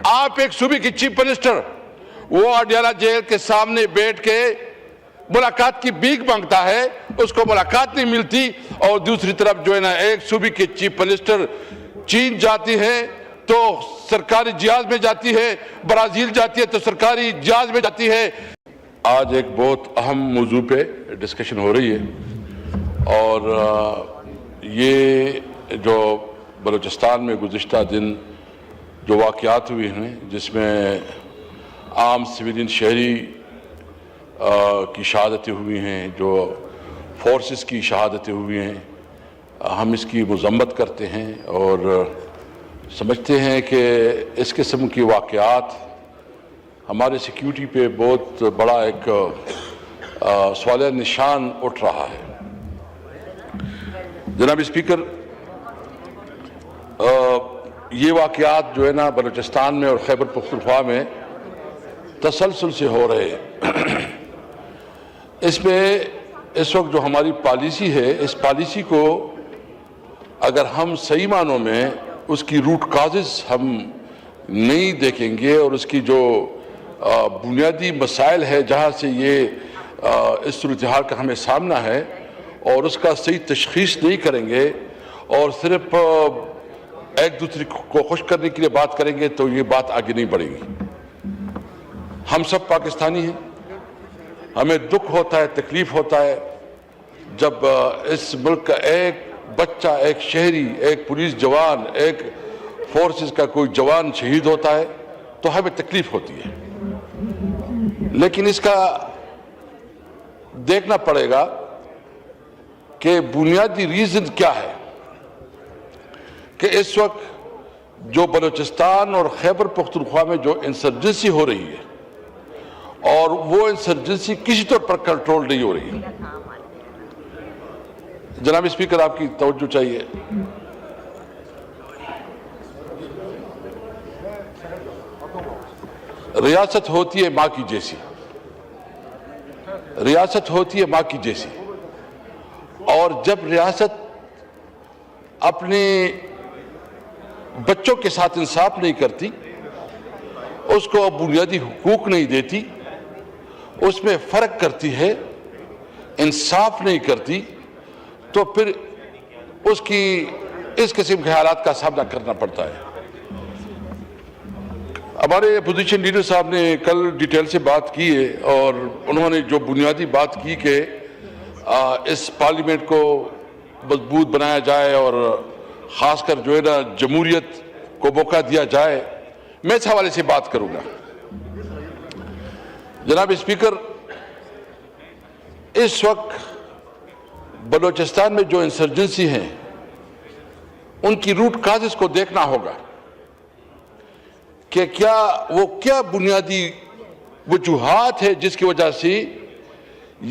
آپ ایک صوبے کی چیف منسٹر وہ اڈیالہ جیل کے سامنے بیٹھ کے ملاقات کی بھیک مانگتا ہے، اس کو ملاقات نہیں ملتی، اور دوسری طرف جو ہے نا ایک صوبے کی چیف منسٹر چین جاتی ہے تو سرکاری جہاز میں جاتی ہے، برازیل جاتی ہے تو سرکاری جہاز میں جاتی ہے۔ آج ایک بہت اہم موضوع پہ ڈسکشن ہو رہی ہے، اور یہ جو بلوچستان میں گزشتہ دن جو واقعات ہوئے ہیں جس میں عام سویلین شہری کی شہادتیں ہوئی ہیں، جو فورسز کی شہادتیں ہوئی ہیں، ہم اس کی مذمت کرتے ہیں اور سمجھتے ہیں کہ اس قسم کی واقعات ہمارے سیکیورٹی پہ بہت بڑا ایک سوال نشان اٹھ رہا ہے۔ جناب اسپیکر، یہ واقعات جو ہے نا بلوچستان میں اور خیبر پختونخوا میں تسلسل سے ہو رہے ہیں۔ اس میں اس وقت جو ہماری پالیسی ہے، اس پالیسی کو اگر ہم صحیح معنوں میں اس کی روٹ کازز ہم نہیں دیکھیں گے اور اس کی جو بنیادی مسائل ہے جہاں سے یہ اس صورتحال کا ہمیں سامنا ہے، اور اس کا صحیح تشخیص نہیں کریں گے اور صرف ایک دوسرے کو خوش کرنے کے لیے بات کریں گے تو یہ بات آگے نہیں بڑھے گی۔ ہم سب پاکستانی ہیں، ہمیں دکھ ہوتا ہے، تکلیف ہوتا ہے جب اس ملک کا ایک بچہ، ایک شہری، ایک پولیس جوان، ایک فورسز کا کوئی جوان شہید ہوتا ہے تو ہمیں تکلیف ہوتی ہے، لیکن اس کا دیکھنا پڑے گا کہ بنیادی ریزن کیا ہے کہ اس وقت جو بلوچستان اور خیبر پختونخوا میں جو انسرجنسی ہو رہی ہے اور وہ انسرجنسی کسی طور پر کنٹرول نہیں ہو رہی ہے۔ جناب اسپیکر، آپ کی توجہ چاہیے۔ ریاست ہوتی ہے ماں کی جیسی، ریاست ہوتی ہے ماں کی جیسی، اور جب ریاست اپنے بچوں کے ساتھ انصاف نہیں کرتی، اس کو بنیادی حقوق نہیں دیتی، اس میں فرق کرتی ہے، انصاف نہیں کرتی، تو پھر اس کی اس قسم کے حالات کا سامنا کرنا پڑتا ہے۔ ہمارے اپوزیشن لیڈر صاحب نے کل ڈیٹیل سے بات کی ہے، اور انہوں نے جو بنیادی بات کی کہ اس پارلیمنٹ کو مضبوط بنایا جائے اور خاص کر جو ہے نا جمہوریت کو موقع دیا جائے، میں اس حوالے سے بات کروں گا۔ جناب اسپیکر، اس وقت بلوچستان میں جو انسرجنسی ہیں ان کی روٹ کازز کو دیکھنا ہوگا کہ کیا بنیادی وجوہات ہے جس کی وجہ سے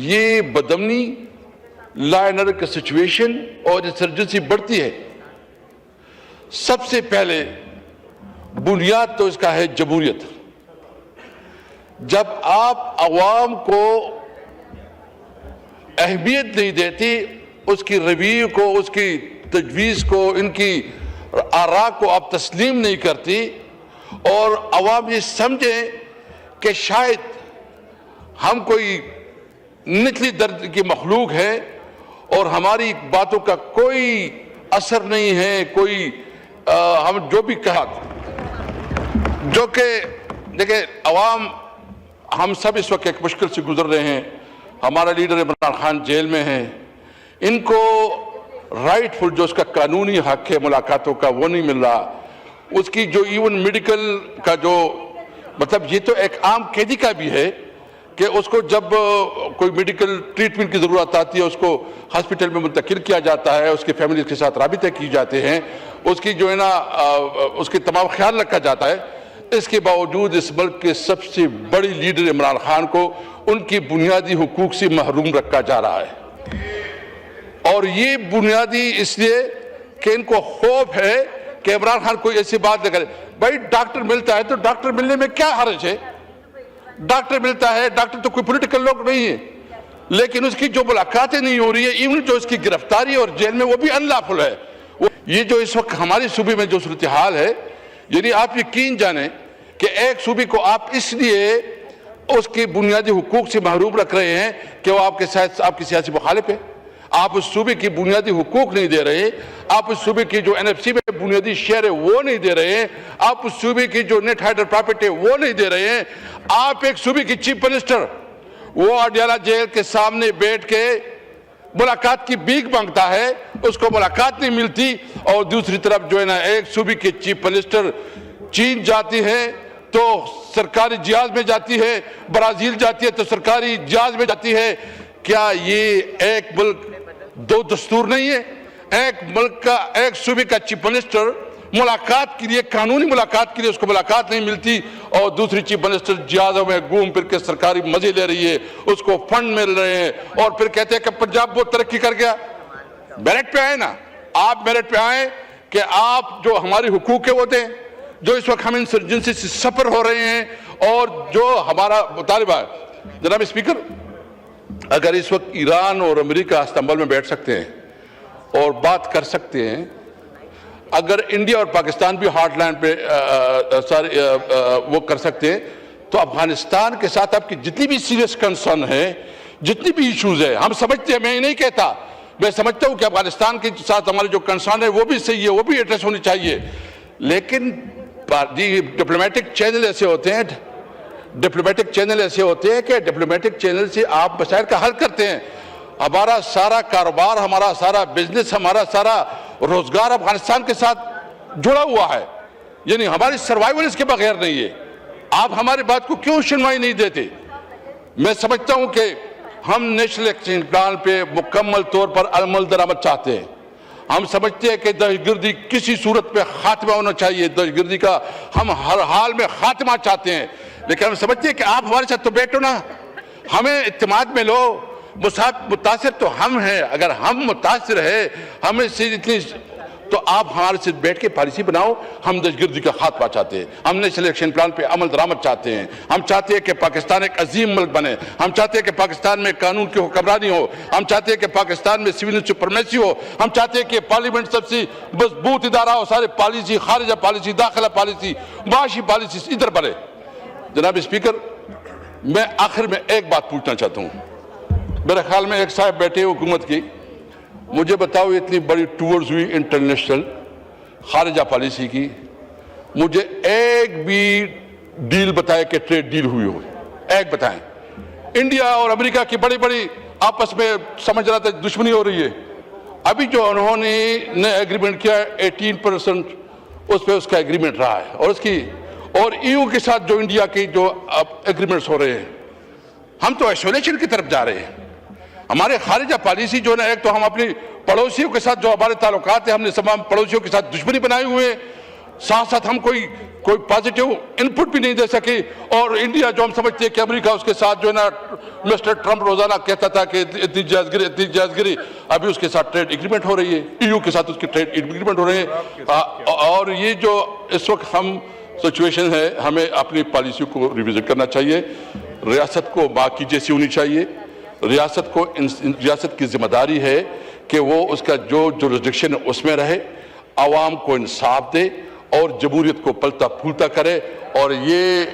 یہ بدامنی، لا اینڈ آرڈر کا سچویشن اور انسرجنسی بڑھتی ہے۔ سب سے پہلے بنیاد تو اس کا ہے جمہوریت۔ جب آپ عوام کو اہمیت نہیں دیتی، اس کی رویے کو، اس کی تجویز کو، ان کی آراء کو آپ تسلیم نہیں کرتی، اور عوام یہ سمجھیں کہ شاید ہم کوئی نچلی درجے کی مخلوق ہے اور ہماری باتوں کا کوئی اثر نہیں ہے، کوئی ہم جو بھی کہا، جو کہ دیکھیں عوام، ہم سب اس وقت ایک مشکل سے گزر رہے ہیں۔ ہمارا لیڈر عمران خان جیل میں ہیں، ان کو رائٹ فل جو اس کا قانونی حق ہے ملاقاتوں کا وہ نہیں مل رہا، اس کی جو ایون میڈیکل کا جو مطلب یہ تو ایک عام قیدی کا بھی ہے کہ اس کو جب کوئی میڈیکل ٹریٹمنٹ کی ضرورت آتی ہے اس کو ہاسپٹل میں منتقل کیا جاتا ہے، اس کے فیملی کے ساتھ رابطے کی جاتے ہیں، اس کی جو ہے نا اس کے تمام خیال رکھا جاتا ہے۔ اس کے باوجود اس ملک کے سب سے بڑی لیڈر عمران خان کو ان کی بنیادی حقوق سے محروم رکھا جا رہا ہے، اور یہ بنیادی اس لیے کہ ان کو خوف ہے کہ عمران خان کوئی ایسی بات نہ کرے۔ بھائی ڈاکٹر ملتا ہے تو ڈاکٹر ملنے میں کیا حرج ہے؟ ڈاکٹر ملتا ہے، ڈاکٹر تو کوئی پولیٹیکل لوگ نہیں ہے، لیکن اس کی جو ملاقاتیں نہیں ہو رہی ہے، ایون جو اس کی گرفتاری اور جیل میں وہ بھی انلافل ہے۔ یہ جو اس وقت ہمارے صوبے میں جو صورتحال ہے، یعنی آپ یقین جانیں کہ ایک صوبے کو آپ اس لیے اس کے بنیادی حقوق سے محروم رکھ رہے ہیں کہ وہ آپ کی سیاسی مخالف ہے. آپ اس صوبے کی بنیادی حقوق نہیں دے رہے. آپ اس صوبے کی جو NFC میں بنیادی شیئر ہے وہ نہیں دے رہے ہیں. آپ اس صوبے کی جو نیٹ ہائڈر پراپرٹی ہے وہ نہیں دے رہے ہیں. آپ ایک صوبے کی چیف منسٹر وہ اڈیالہ جیل کے سامنے بیٹھ کے ملاقات کی بھیک مانگتا ہے, اس کو ملاقات نہیں ملتی, اور دوسری طرف جو ہے نا ایک صوبے کی چیف منسٹر چین جاتی ہے تو سرکاری جہاز میں جاتی ہے, برازیل جاتی ہے تو سرکاری جہاز میں جاتی ہے. کیا یہ ایک ملک دو دستور نہیں ہے؟ ایک ملک کا ایک صوبے کا چیف منسٹر ملاقات کے لیے, قانونی ملاقات کے لیے اس کو ملاقات نہیں ملتی, اور دوسری چیف منسٹر جہازوں میں گھوم پھر کے سرکاری مزے لے رہی ہے, اس کو فنڈ مل رہے ہیں, اور پھر کہتے ہیں کہ پنجاب بہت ترقی کر گیا. میرٹ پہ آئے نا, آپ میرٹ پہ آئیں کہ آپ جو ہماری حقوق ہے وہ دیں. جو اس وقت ہم انسرجنسی سے سفر ہو رہے ہیں اور جو ہمارا مطالبہ ہے. جناب اسپیکر, اگر اس وقت ایران اور امریکہ استنبول میں بیٹھ سکتے ہیں اور بات کر سکتے ہیں, اگر انڈیا اور پاکستان بھی ہارٹ لائن پہ وہ کر سکتے ہیں, تو افغانستان کے ساتھ آپ کی جتنی بھی سیریس کنسرن ہے, جتنی بھی ایشوز ہیں, ہم سمجھتے ہیں, میں یہ نہیں کہتا, میں سمجھتا ہوں کہ افغانستان کے ساتھ ہمارے جو کنسرن ہے وہ بھی صحیح ہے, وہ بھی ایڈریس ہونی چاہیے. لیکن ڈپلومیٹک چینل ایسے ہوتے ہیں, ڈپلومیٹک چینل ایسے ہوتے ہیں کہ ڈپلومیٹک چینل سے آپ مسائل کا حل کرتے ہیں. ہمارا سارا کاروبار, ہمارا سارا بزنس, ہمارا سارا روزگار افغانستان کے ساتھ جڑا ہوا ہے, یعنی ہماری سروائیول اس کے بغیر نہیں ہے. آپ ہماری بات کو کیوں سنوائی نہیں دیتے؟ میں سمجھتا ہوں کہ ہم نیشنل ایکشن پلان پہ مکمل طور پر عمل درآمد چاہتے ہیں. ہم سمجھتے ہیں کہ دہشت گردی کسی صورت پہ خاتمہ ہونا چاہیے, دہشت گردی کا ہم ہر حال میں خاتمہ چاہتے ہیں. لیکن ہم سمجھتے ہیں کہ آپ ہمارے ساتھ تو بیٹھو نا, ہمیں اعتماد میں لو. متاثر تو ہم ہیں, اگر ہم متاثر ہیں ہمیں سے اتنی, تو آپ ہمارے سے بیٹھ کے پالیسی بناؤ. ہم دہشت گردی کا خاتمہ چاہتے ہیں, ہم نیشنل ایکشن پلان پہ عمل درآمد چاہتے ہیں. ہم چاہتے ہیں کہ پاکستان ایک عظیم ملک بنے. ہم چاہتے ہیں کہ پاکستان میں قانون کی حکمرانی ہو. ہم چاہتے ہیں کہ پاکستان میں سول سپرمیسی ہو. ہم چاہتے ہیں کہ پارلیمنٹ سب سے مضبوط ادارہ ہو. سارے پالیسی, خارجہ پالیسی, داخلہ پالیسی, معاشی پالیسی ادھر بنے. جناب اسپیکر, میں آخر میں ایک بات پوچھنا چاہتا ہوں. میرے خیال میں ایک صاحب بیٹھے حکومت کی, مجھے بتاؤ اتنی بڑی ٹورز ہوئی انٹرنیشنل خارجہ پالیسی کی, مجھے ایک بھی ڈیل بتائے کہ ٹریڈ ڈیل ہوئی ہو, ایک بتائیں. انڈیا اور امریکہ کی بڑی بڑی آپس میں سمجھ رہا تھا دشمنی ہو رہی ہے. ابھی جو انہوں نے ایگریمنٹ کیا 18% اس پہ اس کا ایگریمنٹ رہا ہے, اور اس کی اور EU کے ساتھ جو انڈیا کی جو ایگریمنٹس ہو رہے ہیں, ہم تو ایسولیشن کی طرف جا رہے ہیں. ہمارے خارجہ پالیسی جو ہے نا, ایک تو ہم اپنی پڑوسیوں کے ساتھ جو ہمارے تعلقات ہیں, ہم نے تمام پڑوسیوں کے ساتھ دشمنی بنائے ہوئے ہیں, ساتھ ساتھ ہم کوئی پازیٹیو انپٹ بھی نہیں دے سکے. اور انڈیا جو ہم سمجھتے ہیں کہ امریکہ اس کے ساتھ جو ہے نا, مسٹر ٹرمپ روزانہ کہتا تھا کہ اتنی جائز گری, ابھی اس کے ساتھ ٹریڈ ایگریمنٹ ہو رہی ہے, EU کے ساتھ اس کی ٹریڈ ایگریمنٹ ہو رہے ہیں. اور یہ جو اس وقت ہم سچویشن ہے, ہمیں اپنی پالیسی کو ریویزٹ کرنا چاہیے. ریاست کو ماں کی جیسی ہونی چاہیے. ریاست کی ذمہ داری ہے کہ وہ اس کا جو جورسڈکشن ہے اس میں رہے, عوام کو انصاف دے اور جمہوریت کو پلتا پھولتا کرے. اور یہ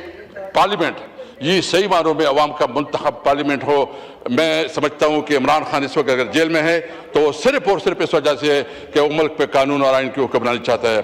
پارلیمنٹ یہ صحیح معنوں میں عوام کا منتخب پارلیمنٹ ہو. میں سمجھتا ہوں کہ عمران خان اس وقت اگر جیل میں ہے تو وہ صرف اور صرف اس وجہ سے ہے کہ وہ ملک پہ قانون اور آئین کی حکمرانی چاہتا ہے.